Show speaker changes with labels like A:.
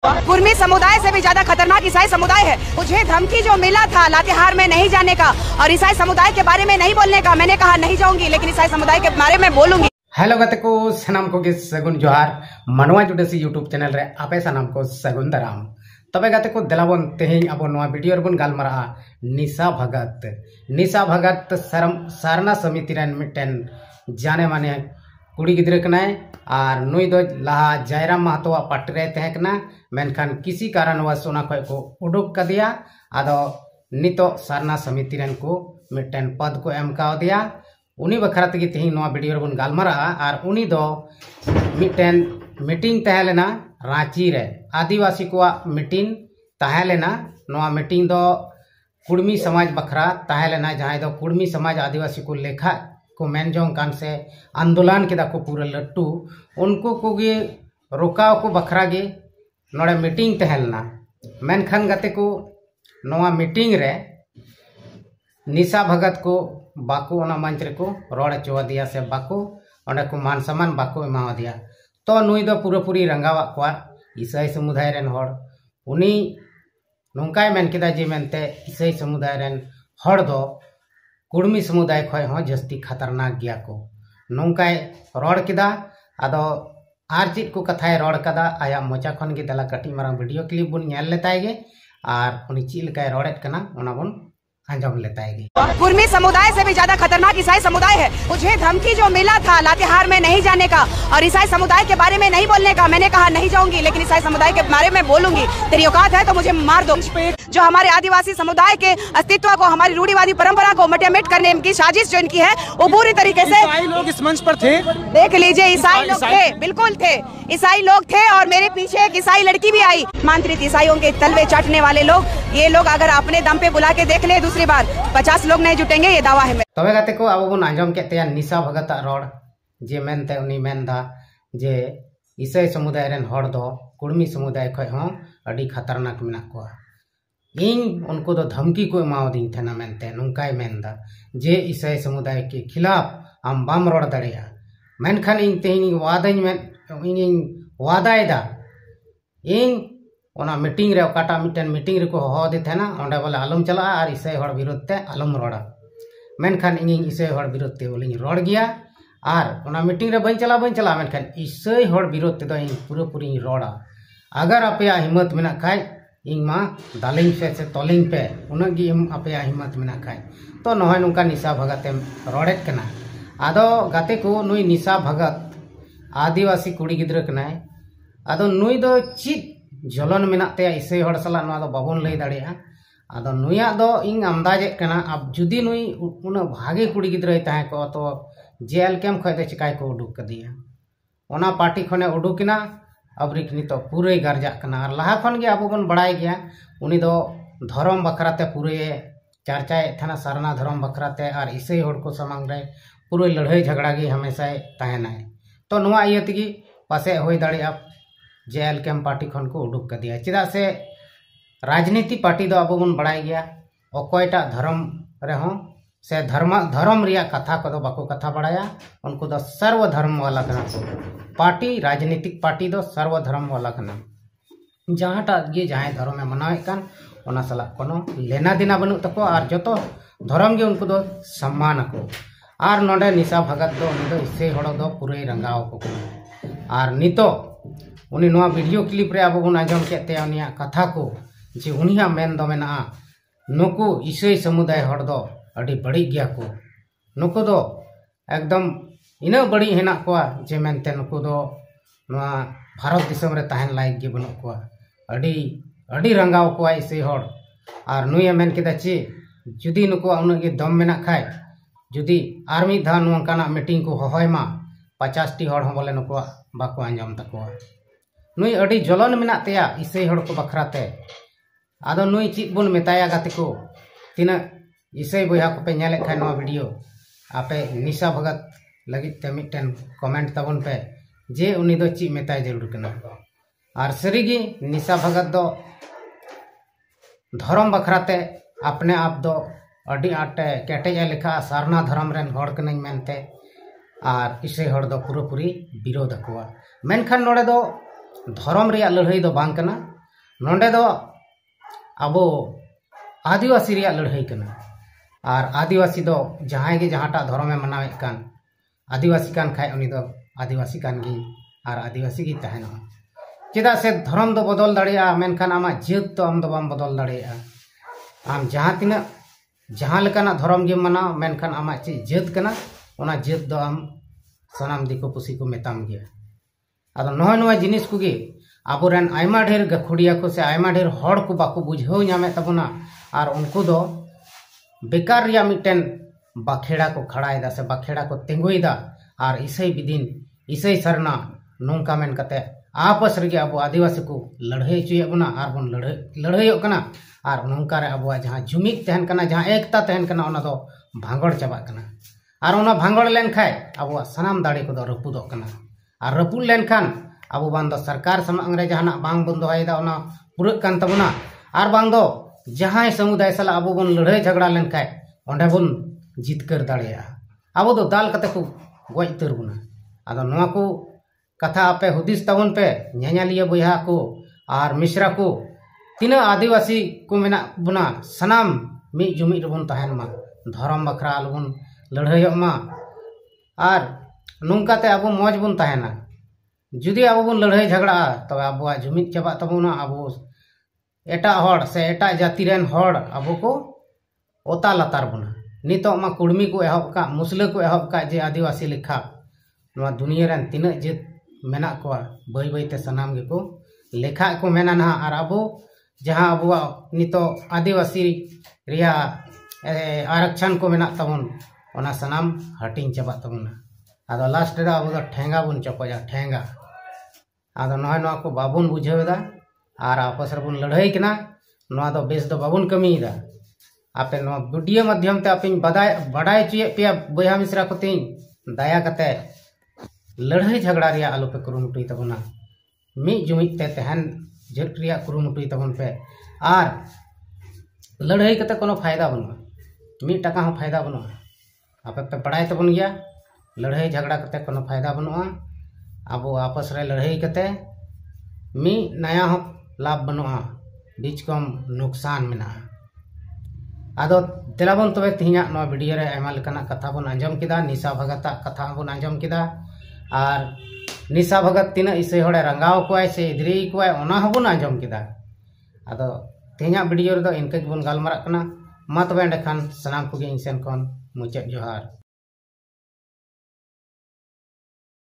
A: कुर्मी समुदाय से भी ज्यादा खतरनाक ईसाई समुदाय है। मुझे धमकी जो मिला था लातेहार में नहीं जाने का और ईसाई समुदाय के बारे में नहीं बोलने का, मैंने कहा नहीं जाऊंगी, लेकिन ईसाई समुदाय के बारे में बोलूंगी।
B: हेलो गते को सनाम को के सगुन जोहार मनवा जुडेसी यूट्यूब चैनल रे आपे सनाम को सगुन दाराम। तबे गते को देलाबन तेहें अब नवा वीडियो रबन गालमारा निशा भगत सारना समिति रेन मिटेन जाने माने कुड़ी गिद्रे कनाय और नुई दो लाहा जयराम महतो पार्टी रे तहे कना, मेनखान किसी कारणवश उना खय को उडुक कदिया। आदो नितो सारना समिति रेन को मिटेन पद को एम का दिया। उनी बखरा तगी तेहिं नवा वीडियो रबन गालमारा और उनी दो मिटेन मीटिंग तहे लेना रांची रे, आदिवासी को मीटिंग तहे लेना। नवा मीटिंग दो कुड़मी समाज बखरा तहे लेना, जहां दो कुड़मी समाज आदिवासी को लेखा को मेन जोंग कान से आंदोलन के को पूरा लट्टू उनको को गे रोकाव को बखरा गे नोड़े मीटिंग तहलना। मेनखान गते को नवा मीटिंग रे निशा भगत को बाको ओना मंच रे को रोड़ चो दिया से बाको ओंडे को मान सम्मान बाको एमा दिया। तो नुई दो पूरी रंगावा को ईसाई समुदाय रेन होड़ उनी नोंकाय मेन केदा जे मेनते ईसाई समुदाय रेन होड़ दो कुड़मी समुदाय खय हो जस्ती खतरनाक गया को नोंकाय रोड़ केदा। आदो आर चीज को कथाय रोड़ कदा आया मोचा खन गे दला कटी मारा वीडियो क्लिप बुन नेल लेताय गे और उनी चीज लकाय रोड़ेट कना ओना बुन अंजाम लेताय गे।
A: कुर्मी समुदाय से भी ज्यादा खतरनाक ईसाई समुदाय है। मुझे धमकी जो मिला था लातेहार में नहीं जाने का और ईसाई समुदाय के बारे में नहीं बोलने का, मैंने कहा नहीं जाऊंगी, लेकिन ईसाई समुदाय के बारे में बोलूंगी। तेरी औकात है तो मुझे मार दो। जो हमारे आदिवासी समुदाय के अस्तित्व को, हमारी रूढ़िवादी परंपरा को मिट करने की साजिश जो इनकी है वो पूरी तरीके से।
C: ईसाई लोग इस मंच पर थे,
A: देख लीजिए, ईसाई लोग थे, बिल्कुल थे, ईसाई लोग थे और मेरे पीछे एक ईसाई लड़की भी आई। मांत्रिक ईसाइयों के तलवे चाटने वाले लोग, ये लोग अगर अपने दम पे बुला के देख ले दूसरी बार 50 लोग नहीं जुटेंगे, ये दावा है।
B: तबे गाते को अब बन आंजम के निशा भगत रोड़ जे मेनते उनी मेनदा जे ईसाई समुदाय रेन होड़ दो कुड़मी समुदाय खय हो अडी खतरनाक मेना को। इन उनको दो धमकी को एमावदी थेना मेनते नुंकाय मेनदा जे ईसाई समुदाय के खिलाफ आम बाम रोड़ दड़िया। मेनखान इन तेहिं वादाई में इन वादायदा इन ओना मीटिंग रे ओकाटा मिटेन मीटिंग रे को हो दे थेना ओंडे बोले आलम चला और ईसाई होड़ विरोध ते आलम रोड़ा। मेनखान इन ईसाई होड़ विरोध ते बोले रोड़ गया और ओना मीटिंग रे बन चला मेनखान ईसाई होड़ विरोध ते दो इन पूरी रोड़ा। अगर आपया हिम्मत मेना खाय इन मा दालिंग पे से तोलिंग पे उनगी आपया हिम्मत मेना खाय तो नहय नुका निशा भगत रोड़ेट कना। आदो गाते को नुई निशा भगत आदिवासी कुड़ी गिद्रा कनाय। आदो नुई दो चित जलन मेनाते ईसाई होड़ सला नवा दो बाबन लई दाड़िया। आदो नुया दो इन अंदाजे कना अब जुदी नुई उना भागे कुड़ी गिद्राय ताहे को तो जेल कैम्प खय दे चिकाय को उडुक कदिया। ओना पार्टी खने उडुकिना अबरिक नितो पूरे गारजा कना। और लाहा खन गे अब बन बड़ाय गया उनी दो धर्म बखराते पूरे चर्चाए थाना सारना धर्म बखराते और ईसाई होड़ को समांग रे पूरे लड़ाई झगड़ा गे हमेशा ताहेनाय। तो नुआ इया तगी पासे होय दाड़िया जेल कैम्प पार्टी खन को उडुक कदिया। चेदा से राजनीति पार्टी दो अब बन बड़ाय गया अकोयटा धर्म रेहों से धर्म रिया कथा को दो बाको कथा बड़ाया। उनको दो सर्वधर्म वाला कना पार्टी, राजनीतिक पार्टी दो सर्वधर्म वाला कना। जहाँटा ये जहाँ धर्म में मनावे कान ओना सला कोनो लेना देना बनु तको और जतो धर्म गे उनको दो सम्मान को। और नोडे निशा भगत दो उनी दो ईसाई होड़ दो पूरे रंगाव को और नितो उनी नवा वीडियो क्लिप रे अब बन आंजम केते उनिया कथा को जे उनिया मेन दो मेना नुकु ईसाई समुदाय होड़ दो अड़ी बड़ी गया को। नुकु दो एकदम इना बड़ी हेना को जे मेनते नुकु दो नवा भारत दिसम रे ताहन लायक गे बनु को अड़ी रंगाव को ईसाई होड़। और नुया मेन केदा चे जुदी नुकु उन गे दम मेना खाय जुदी आर्मी धान नोंकाना मीटिंग को होहयमा 50 टी होड़ हो बोले नुकु बाको आंजम तको। नुई अड़ी जलन मेना तेया ईसाई होड़ को बखराते। आदो नुई चीज बन मेताया गाते को तिना ईसाई बया को पे नेले खाय नवा वीडियो आपे निशा भगत लगित ते मिटन कमेंट तबन पे जे उनी दो ची मेताय जरूर कना। और सरीगी निशा भगत दो धर्म बखराते अपने आप दो अड़ी आटे केटेजा लेखा सारना धर्म रेन होड़ कनाई मेनते और ईसाई होड़ दो पूरी विरोध अकुआ। मेनखान नोड़े दो धर्म रे लड़ाई दो बांग कना नोंडे दो अबो आदिवासी रे लड़ाई कना और आदिवासी दो जहां गे जहांटा धर्मे मनावे कान आदिवासी कान खाय उनी दो आदिवासी कान गी और आदिवासी गी तहना चेदा से धर्म दो बदल दाड़िया मेनखान आमा जात तो आम दो बाम बदल दाड़िया आम जहां तिना जहां लेकाना धर्म गे मना मेनखान आमा चे जात कना ओना जात दो आम सनाम दिको पुसी को मेताम गया आदो नय नय जिनिस कुगे आबोरेन आयमा ढेर गखुड़िया को से आयमा ढेर हड़ को बाको बुझाव नामे तबना और उनको दो बेकार रिया मिटेन बाखेड़ा को खड़ाएदा से बाखेड़ा को तेंगुईदा और ईसाई बिदिन ईसाई सरना नोंका मेन कते आपस रे अब आदिवासी को लड़ाई चुयबना और बन लड़ाई और नोंका रे अब जहां जुमिद तहन कना जहां एकता तहन कना ओना दो भांगड़ चाबा कना और ओना भांगड़ लेन खाय अब सनाम दाड़े को दो रपुदो कना और रपुल लेन खान अब बांग दो सरकार समांग रे जहां बांग बन दोहायदा ओना पुरक कान तबना और बांग दो जहां समुदाय सला अब बन लड़ाई झगड़ा लेन खाय ओंडे बन जितकर दाड़ेया अब दो दाल कते को गoj उतर बना आदो नोआ को कथा आपे हुदिस तबन पे न्यान्यालिया बया को और मिश्रा को तीना आदिवासी को मेना बुना सनाम मी जुमिद रबन तहन मा धर्म बखरा अलबन लड़ाई मा और नोंकाते अब मौज बन तहना जुदी अब बन लड़ाई झगड़ा तब अब जुमिद चाबा तबना अब एटा हड़ से एटा जाति रेन हड़ अब को ओता लतार बना नितो मा कुड़मी को एहब का मुसले को एहब का जे आदिवासी लेखा नवा दुनिया रेन तिना जे मेना को बई बईते सनाम गे को लेखा को मेना ना और अब जहां अब नितो आदिवासी रिया आरक्षण को मेना तबन ओना सनाम हटिंग चाबा तबना आदो लास्ट रे अब ठेंगा बन चपया ठेंगा आदो नय नवा को बाबुन बुझावेदा और आपस रे बन लड़ाई कना नवा दो बेस दो बाबुन कमीदा आपे नवा वीडियो माध्यम ते आपे बड़ाई चुए पे बया मिश्रा को तीन दया कते लड़ाई झगड़ा रिया आलो पे कुरुमुटुई तबना मी जुमिद ते तहन जट रिया कुरुमुटुई तबन पे और लड़ाई कते कोनो फायदा बनुआ मी टका हो फायदा बनुआ आपे पे पढ़ाई तबन गया लड़ाई झगड़ा कते कोनो फायदा बनुआ अब आपस रे लड़ाई कते मी नया हो लाभ बनुआ बीच कम नुकसान मेना आदो तेलाबन तबे तिहिना नो वीडियो रे आयमा लेकाना कथा बन आंजम किदा निशा भगता कथा बन आंजम किदा और निशा भगत तीना इसे हड़े रंगाव को से इधरी को ओना हबन आंजम किदा आदो तिहिना वीडियो रे दो इनके बन गालमारा कना मा तबे एंडे खान सनाम को गे इंसन कोन मुचाद जोहार।